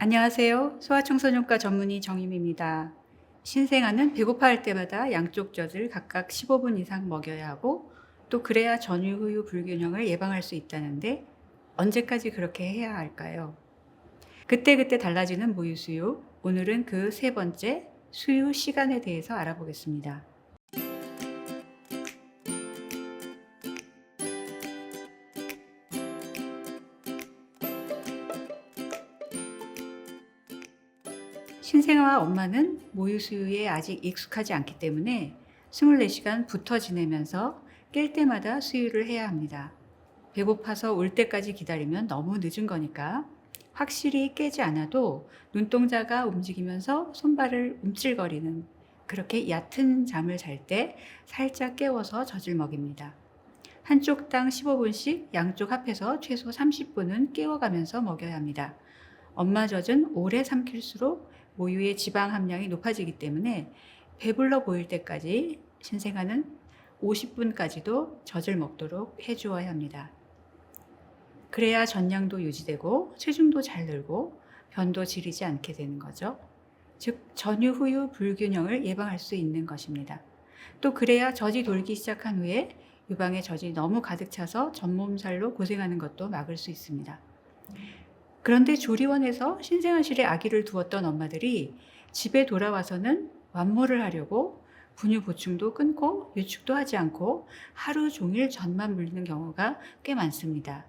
안녕하세요. 소아청소년과 전문의 정임입니다. 신생아는 배고파할 때마다 양쪽 젖을 각각 15분 이상 먹여야 하고 또 그래야 전유 후유 불균형을 예방할 수 있다는데 언제까지 그렇게 해야 할까요? 그때그때 달라지는 모유 수유, 오늘은 그 세 번째 수유 시간에 대해서 알아보겠습니다. 신생아와 엄마는 모유 수유에 아직 익숙하지 않기 때문에 24시간 붙어 지내면서 깰 때마다 수유를 해야 합니다. 배고파서 올 때까지 기다리면 너무 늦은 거니까 확실히 깨지 않아도 눈동자가 움직이면서 손발을 움찔거리는 그렇게 얕은 잠을 잘 때 살짝 깨워서 젖을 먹입니다. 한쪽당 15분씩 양쪽 합해서 최소 30분은 깨워가면서 먹여야 합니다. 엄마 젖은 오래 삼킬수록 모유의 지방 함량이 높아지기 때문에 배불러 보일 때까지 신생아는 50분까지도 젖을 먹도록 해주어야 합니다. 그래야 전량도 유지되고 체중도 잘 늘고 변도 지리지 않게 되는 거죠. 즉 전유 후유 불균형을 예방할 수 있는 것입니다. 또 그래야 젖이 돌기 시작한 후에 유방에 젖이 너무 가득 차서 전몸살로 고생하는 것도 막을 수 있습니다. 그런데 조리원에서 신생아실에 아기를 두었던 엄마들이 집에 돌아와서는 완모를 하려고 분유 보충도 끊고 유축도 하지 않고 하루 종일 젖만 물리는 경우가 꽤 많습니다.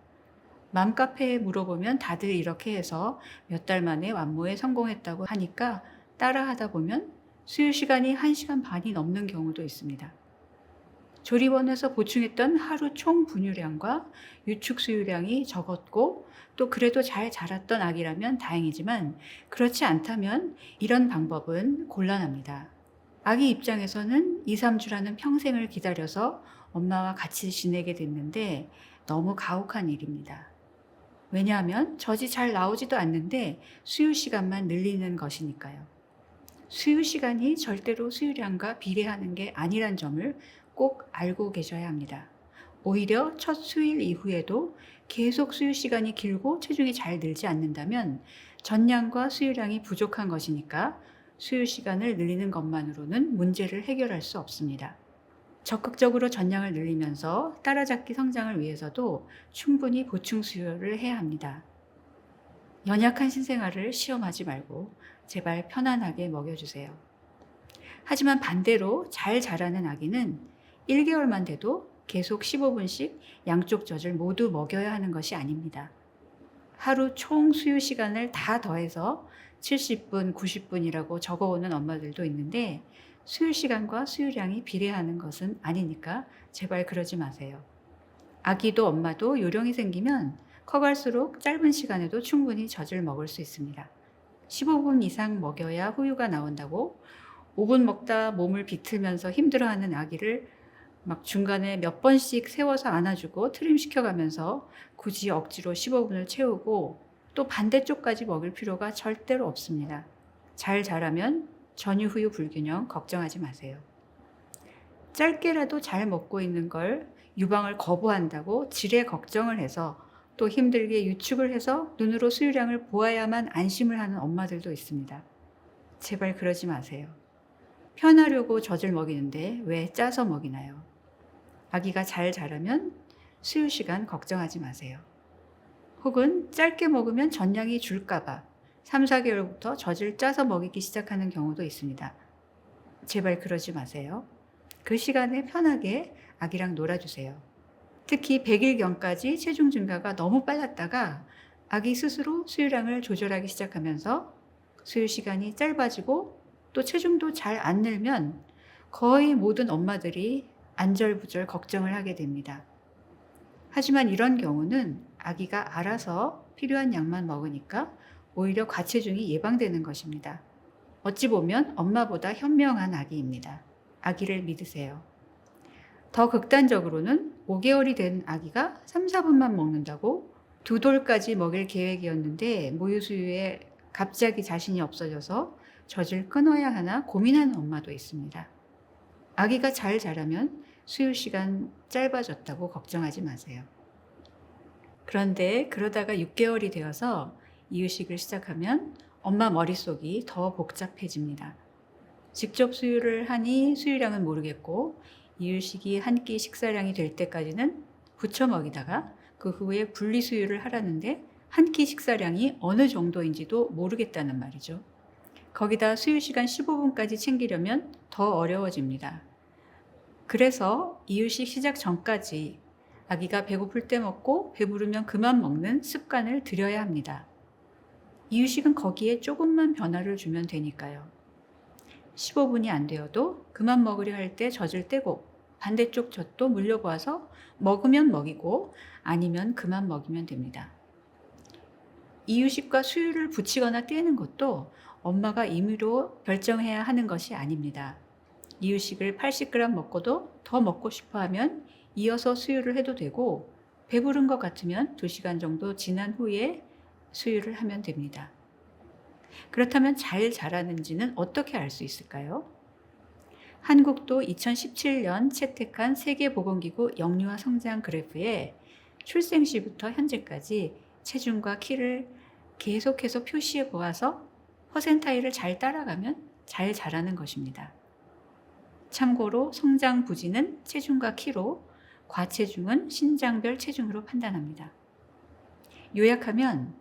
맘카페에 물어보면 다들 이렇게 해서 몇 달 만에 완모에 성공했다고 하니까 따라 하다 보면 수유 시간이 1시간 반이 넘는 경우도 있습니다. 조리원에서 보충했던 하루 총 분유량과 유축 수유량이 적었고 또 그래도 잘 자랐던 아기라면 다행이지만 그렇지 않다면 이런 방법은 곤란합니다. 아기 입장에서는 2, 3주라는 평생을 기다려서 엄마와 같이 지내게 됐는데 너무 가혹한 일입니다. 왜냐하면 젖이 잘 나오지도 않는데 수유 시간만 늘리는 것이니까요. 수유 시간이 절대로 수유량과 비례하는 게 아니란 점을 꼭 알고 계셔야 합니다. 오히려 첫 수일 이후에도 계속 수유 시간이 길고 체중이 잘 늘지 않는다면 전량과 수유량이 부족한 것이니까 수유 시간을 늘리는 것만으로는 문제를 해결할 수 없습니다. 적극적으로 전량을 늘리면서 따라잡기 성장을 위해서도 충분히 보충 수유를 해야 합니다. 연약한 신생아를 시험하지 말고 제발 편안하게 먹여주세요. 하지만 반대로 잘 자라는 아기는 1개월만 돼도 계속 15분씩 양쪽 젖을 모두 먹여야 하는 것이 아닙니다. 하루 총 수유 시간을 다 더해서 70분, 90분이라고 적어오는 엄마들도 있는데 수유 시간과 수유량이 비례하는 것은 아니니까 제발 그러지 마세요. 아기도 엄마도 요령이 생기면 커갈수록 짧은 시간에도 충분히 젖을 먹을 수 있습니다. 15분 이상 먹여야 후유가 나온다고 5분 먹다 몸을 비틀면서 힘들어하는 아기를 막 중간에 몇 번씩 세워서 안아주고 트림시켜가면서 굳이 억지로 15분을 채우고 또 반대쪽까지 먹일 필요가 절대로 없습니다. 잘 자라면 전유 후유 불균형 걱정하지 마세요. 짧게라도 잘 먹고 있는 걸 유방을 거부한다고 지레 걱정을 해서 또 힘들게 유축을 해서 눈으로 수유량을 보아야만 안심을 하는 엄마들도 있습니다. 제발 그러지 마세요. 편하려고 젖을 먹이는데 왜 짜서 먹이나요? 아기가 잘 자라면 수유 시간 걱정하지 마세요. 혹은 짧게 먹으면 전량이 줄까봐 3, 4개월부터 젖을 짜서 먹이기 시작하는 경우도 있습니다. 제발 그러지 마세요. 그 시간에 편하게 아기랑 놀아주세요. 특히 100일경까지 체중 증가가 너무 빨랐다가 아기 스스로 수유량을 조절하기 시작하면서 수유 시간이 짧아지고 또 체중도 잘 안 늘면 거의 모든 엄마들이 안절부절 걱정을 하게 됩니다. 하지만 이런 경우는 아기가 알아서 필요한 양만 먹으니까 오히려 과체중이 예방되는 것입니다. 어찌 보면 엄마보다 현명한 아기입니다. 아기를 믿으세요. 더 극단적으로는 5개월이 된 아기가 3, 4분만 먹는다고 2돌까지 먹일 계획이었는데 모유 수유에 갑자기 자신이 없어져서 젖을 끊어야 하나 고민하는 엄마도 있습니다. 아기가 잘 자라면 수유 시간 짧아졌다고 걱정하지 마세요. 그런데 그러다가 6개월이 되어서 이유식을 시작하면 엄마 머릿속이 더 복잡해집니다. 직접 수유를 하니 수유량은 모르겠고 이유식이 한 끼 식사량이 될 때까지는 부쳐 먹이다가 그 후에 분리 수유를 하라는데 한 끼 식사량이 어느 정도인지도 모르겠다는 말이죠. 거기다 수유 시간 15분까지 챙기려면 더 어려워집니다. 그래서 이유식 시작 전까지 아기가 배고플 때 먹고 배부르면 그만 먹는 습관을 들여야 합니다. 이유식은 거기에 조금만 변화를 주면 되니까요. 15분이 안 되어도 그만 먹으려 할 때 젖을 떼고 반대쪽 젖도 물려보아서 먹으면 먹이고 아니면 그만 먹이면 됩니다. 이유식과 수유를 붙이거나 떼는 것도 엄마가 임의로 결정해야 하는 것이 아닙니다. 이유식을 80g 먹고도 더 먹고 싶어 하면 이어서 수유를 해도 되고 배부른 것 같으면 2시간 정도 지난 후에 수유를 하면 됩니다. 그렇다면 잘 자라는지는 어떻게 알 수 있을까요? 한국도 2017년 채택한 세계보건기구 영유아 성장 그래프에 출생 시부터 현재까지 체중과 키를 계속해서 표시해 보아서 퍼센타일을 잘 따라가면 잘 자라는 것입니다. 참고로 성장 부진은 체중과 키로, 과체중은 신장별 체중으로 판단합니다. 요약하면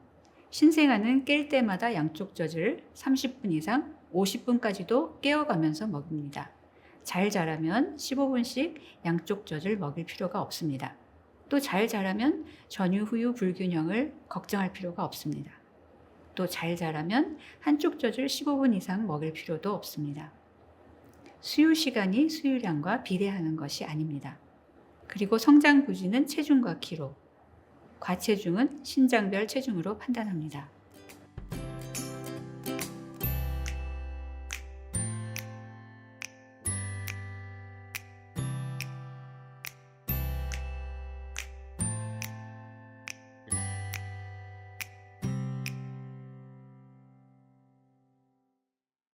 신생아는 깰 때마다 양쪽 젖을 30분 이상 50분까지도 깨어가면서 먹입니다. 잘 자라면 15분씩 양쪽 젖을 먹일 필요가 없습니다. 또 잘 자라면 전유 후유 불균형을 걱정할 필요가 없습니다. 또 잘 자라면 한쪽 젖을 15분 이상 먹일 필요도 없습니다. 수유 시간이 수유량과 비례하는 것이 아닙니다. 그리고 성장 부진은 체중과 키로, 과체중은 신장별 체중으로 판단합니다.